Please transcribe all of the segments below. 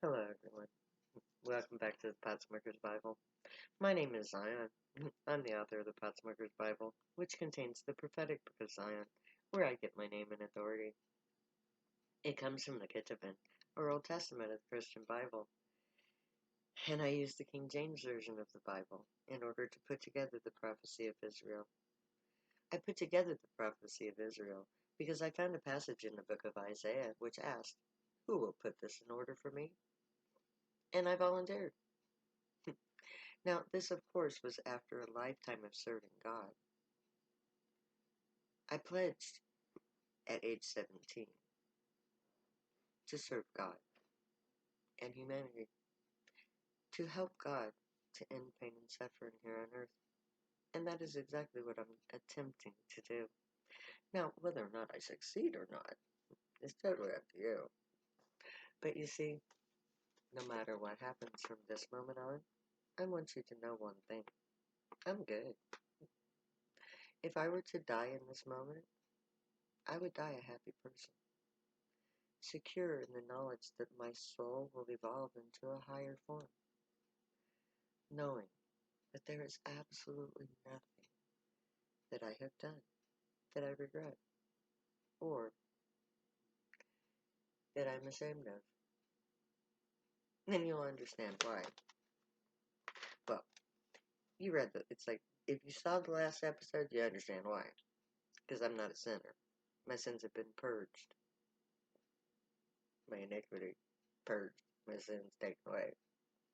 Hello, everyone. Welcome back to the Patsmakers Bible. My name is Zion. I'm the author of the Patsmakers Bible, which contains the prophetic book of Zion, where I get my name and authority. It comes from the Ketuvim, or Old Testament of the Christian Bible, and I use the King James Version of the Bible in order to put together the prophecy of Israel. I put together the prophecy of Israel because I found a passage in the book of Isaiah which asked, "Who will put this in order for me?" And I volunteered. Now, this, of course, was after a lifetime of serving God. I pledged at age 17 to serve God and humanity, to help God to end pain and suffering here on earth. And that is exactly what I'm attempting to do. Now, whether or not I succeed or not is totally up to you. But you see, no matter what happens from this moment on, I want you to know one thing. I'm good. If I were to die in this moment, I would die a happy person, secure in the knowledge that my soul will evolve into a higher form, knowing that there is absolutely nothing that I have done that I regret or that I'm ashamed of. And you'll understand why. Well, you read it's like, if you saw the last episode, you understand why. Because I'm not a sinner. My sins have been purged. My iniquity purged. My sins taken away.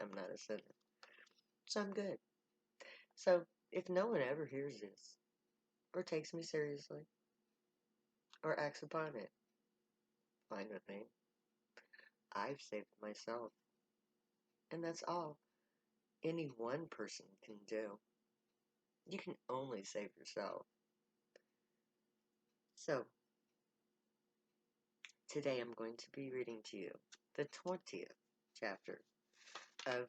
I'm not a sinner. So I'm good. So, if no one ever hears this, or takes me seriously, or acts upon it, fine with me. I've saved myself. And that's all any one person can do. You can only save yourself. So, today I'm going to be reading to you the 20th chapter of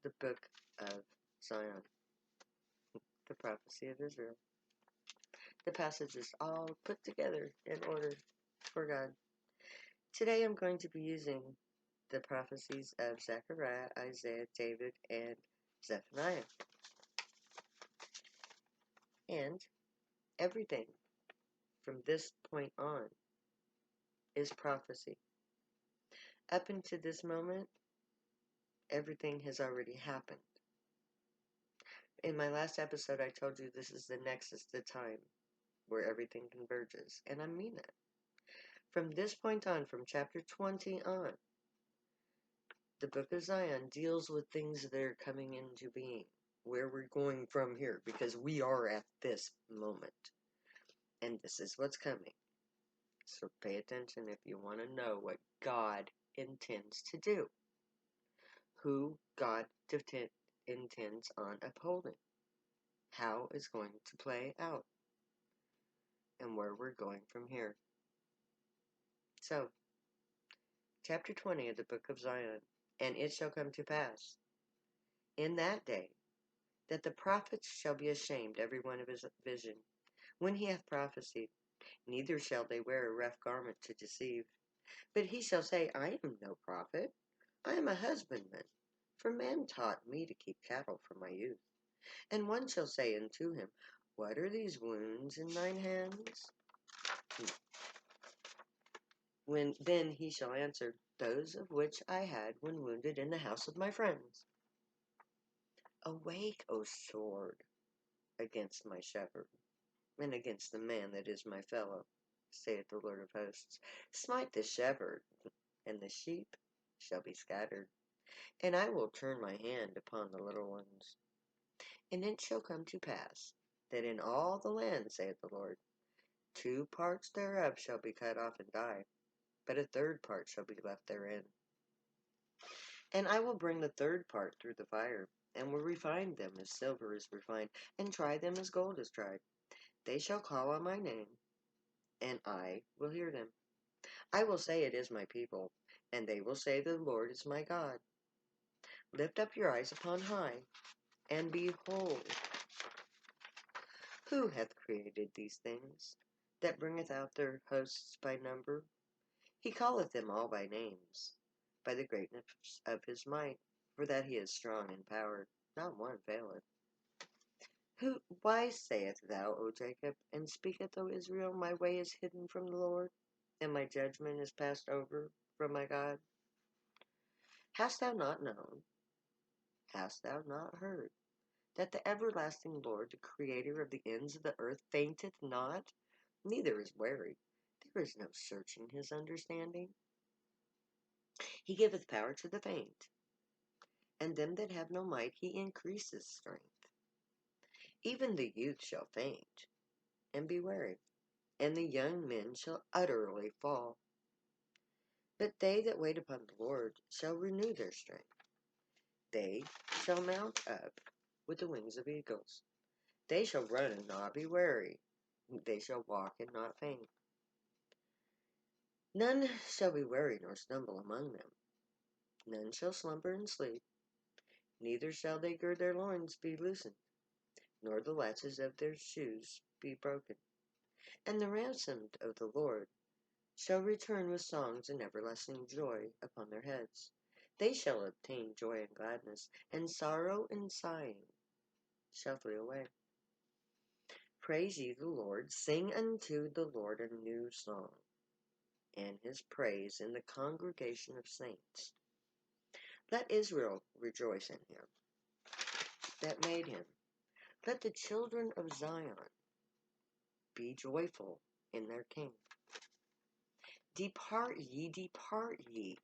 the book of Zion, the prophecy of Israel. The passage is all put together in order for God. Today I'm going to be using the prophecies of Zechariah, Isaiah, David, and Zephaniah. And everything from this point on is prophecy. Up until this moment, everything has already happened. In my last episode, I told you this is the nexus, the time where everything converges, and I mean it. From this point on, from chapter 20 on, the book of Zion deals with things that are coming into being, where we're going from here, because we are at this moment, and this is what's coming. So pay attention if you want to know what God intends to do, who God intends on upholding, how it's going to play out, and where we're going from here. So, chapter 20 of the book of Zion. And it shall come to pass in that day that the prophets shall be ashamed every one of his vision, when he hath prophesied. Neither shall they wear a rough garment to deceive. But he shall say, I am no prophet, I am a husbandman, for men taught me to keep cattle from my youth. And one shall say unto him, What are these wounds in thine hands? Then he shall answer, Those of which I had when wounded in the house of my friends. Awake, O sword, against my shepherd, and against the man that is my fellow, saith the Lord of hosts. Smite the shepherd, and the sheep shall be scattered, and I will turn my hand upon the little ones. And it shall come to pass, that in all the land, saith the Lord, 2 parts thereof shall be cut off and die, but a 3rd part shall be left therein. And I will bring the 3rd part through the fire, and will refine them as silver is refined, and try them as gold is tried. They shall call on my name, and I will hear them. I will say, It is my people, and they will say, The Lord is my God. Lift up your eyes upon high, and behold, who hath created these things, that bringeth out their hosts by number? He calleth them all by names. by the greatness of his might, for that he is strong and powered, not one faileth. Why sayest thou, O Jacob, and speaketh, O Israel, my way is hidden from the Lord, and my judgment is passed over from my God? Hast thou not known, hast thou not heard, that the everlasting Lord, the Creator of the ends of the earth, fainteth not, neither is weary? There is no searching his understanding. He giveth power to the faint, and them that have no might he increases strength. Even the youth shall faint, and be weary, and the young men shall utterly fall. But they that wait upon the Lord shall renew their strength. They shall mount up with the wings of eagles. They shall run and not be weary. They shall walk and not faint. None shall be weary nor stumble among them. None shall slumber and sleep. Neither shall they gird their loins be loosened, nor the latches of their shoes be broken. And the ransomed of the Lord shall return with songs and everlasting joy upon their heads. They shall obtain joy and gladness, and sorrow and sighing shall flee away. Praise ye the Lord, sing unto the Lord a new song, and his praise in the congregation of saints. Let Israel rejoice in him that made him. Let the children of Zion be joyful in their King. Depart ye,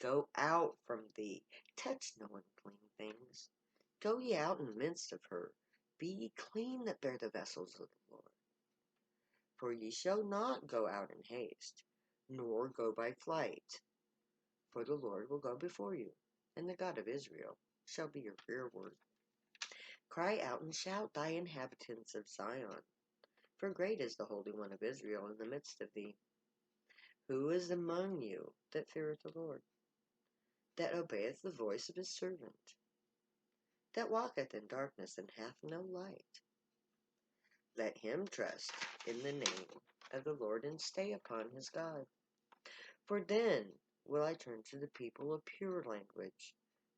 go out from thee, touch no unclean things. Go ye out in the midst of her, be ye clean that bear the vessels of the Lord. For ye shall not go out in haste, nor go by flight. For the Lord will go before you, and the God of Israel shall be your rearward. Cry out and shout, thy inhabitants of Zion, for great is the Holy One of Israel in the midst of thee. Who is among you that feareth the Lord, that obeyeth the voice of his servant, that walketh in darkness and hath no light? Let him trust in the name of the Lord and stay upon his God. For then will I turn to the people of pure language,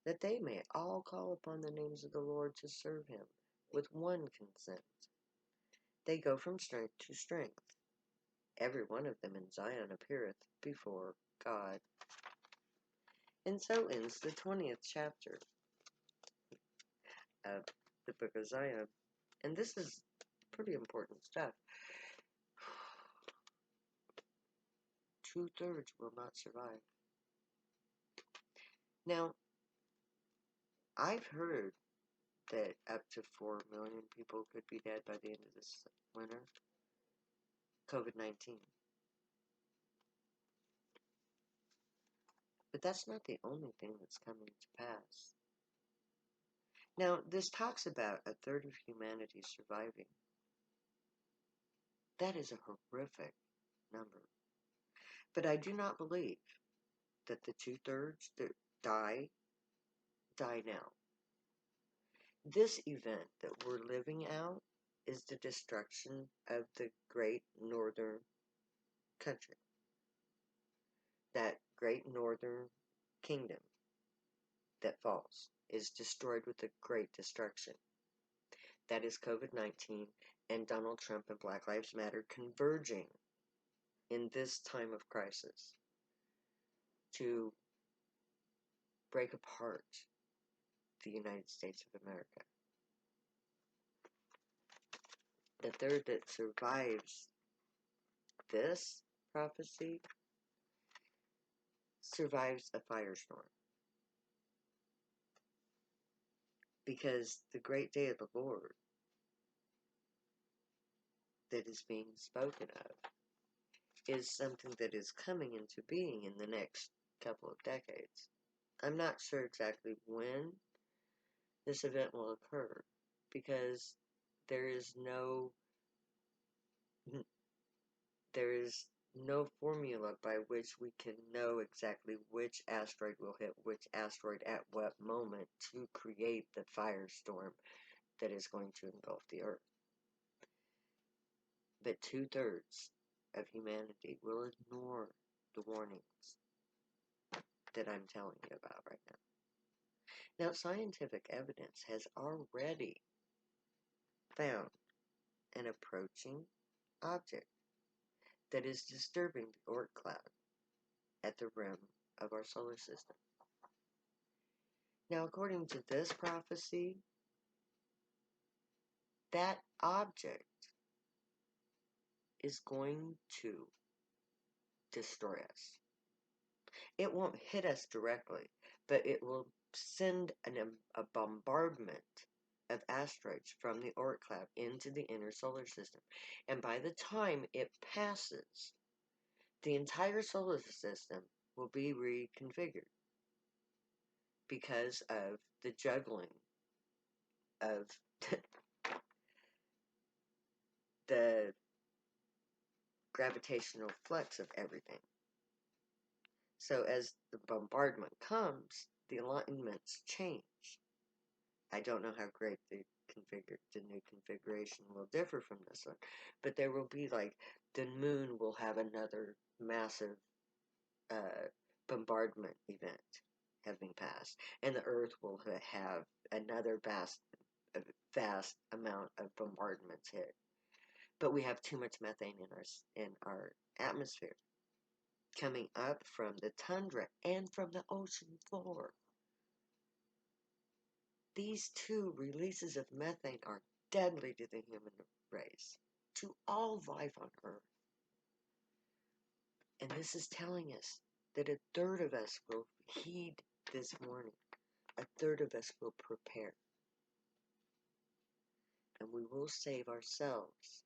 that they may all call upon the names of the Lord to serve him with one consent. They go from strength to strength. Every one of them in Zion appeareth before God. And so ends the 20th chapter of the book of Zion. And this is pretty important stuff. 2/3 will not survive. Now, I've heard that up to 4 million people could be dead by the end of this winter. COVID-19. But that's not the only thing that's coming to pass. Now, this talks about a third of humanity surviving. That is a horrific number. But I do not believe that the 2/3 that die now. This event that we're living out is the destruction of the great northern country. That great northern kingdom that falls is destroyed with a great destruction. That is COVID-19 and Donald Trump and Black Lives Matter converging in this time of crisis to break apart the United States of America. The third that survives this prophecy survives a firestorm. Because the great day of the Lord that is being spoken of is something that is coming into being in the next couple of decades. I'm not sure exactly when this event will occur, because there is no formula by which we can know exactly which asteroid will hit which asteroid at what moment to create the firestorm that is going to engulf the Earth. But 2/3 of humanity will ignore the warnings. that I'm telling you about right now. Now, scientific evidence has already found an approaching object that is disturbing the Oort cloud at the rim of our solar system. Now, according to this prophecy, that object is going to destroy us. It won't hit us directly, but it will send a bombardment of asteroids from the Oort cloud into the inner solar system. And by the time it passes, the entire solar system will be reconfigured because of the juggling of the gravitational flux of everything. So as the bombardment comes, the alignments change. I don't know how great the new configuration will differ from this one, but there will be like the moon will have another massive bombardment event having passed, and the Earth will have another vast amount of bombardments hit. But we have too much methane in our atmosphere, coming up from the tundra and from the ocean floor. These two releases of methane are deadly to the human race, to all life on Earth. And this is telling us that a third of us will heed this warning. A third of us will prepare. And we will save ourselves.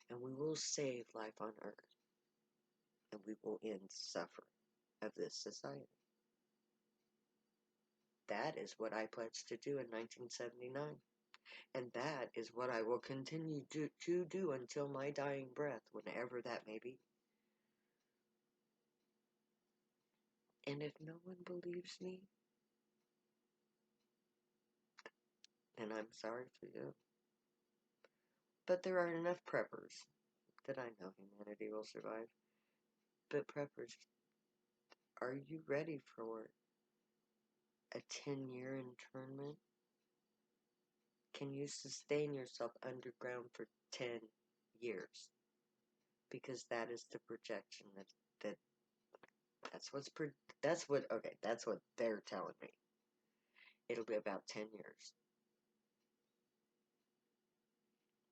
And we will save life on Earth. And we will end suffering of this society. That is what I pledged to do in 1979. And that is what I will continue to do until my dying breath, whenever that may be. And if no one believes me, then I'm sorry for you. But there are enough preppers that I know humanity will survive. But preppers, are you ready for a 10-year internment? Can you sustain yourself underground for 10 years? Because that is the projection that's what they're telling me. It'll be about 10 years.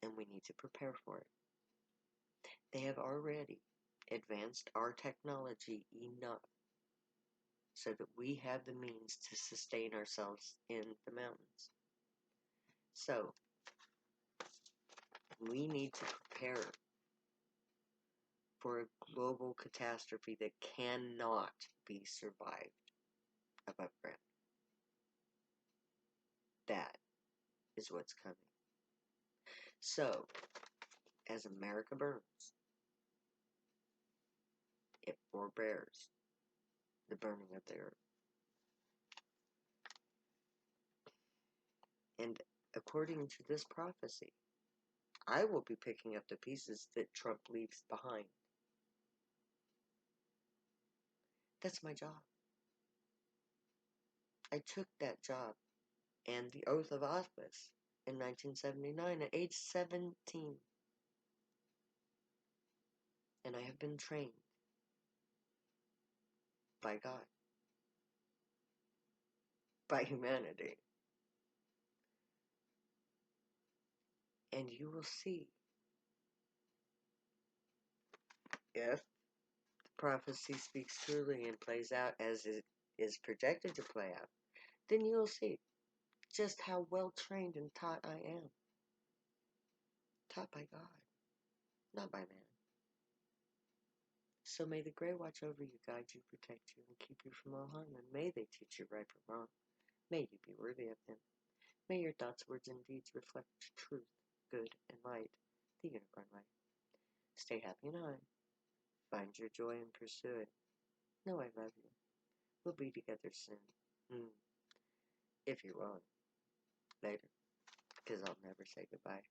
And we need to prepare for it. They have already advanced our technology enough so that we have the means to sustain ourselves in the mountains. So, we need to prepare for a global catastrophe that cannot be survived above ground. That is what's coming. So, as America burns, it forbears the burning of the earth. And according to this prophecy, I will be picking up the pieces that Trump leaves behind. That's my job. I took that job and the oath of office in 1979 at age 17. And I have been trained by God, by humanity. And you will see if the prophecy speaks truly and plays out as it is projected to play out, then you will see just how well trained and taught I am. Taught by God, not by man. So may the Grey watch over you, guide you, protect you, and keep you from all harm, and may they teach you right from wrong. May you be worthy of them. May your thoughts, words, and deeds reflect truth, good, and light, the unicorn light. Stay happy and high. Find your joy and pursue it. Know I love you. We'll be together soon. If you're willing. Later. Because I'll never say goodbye.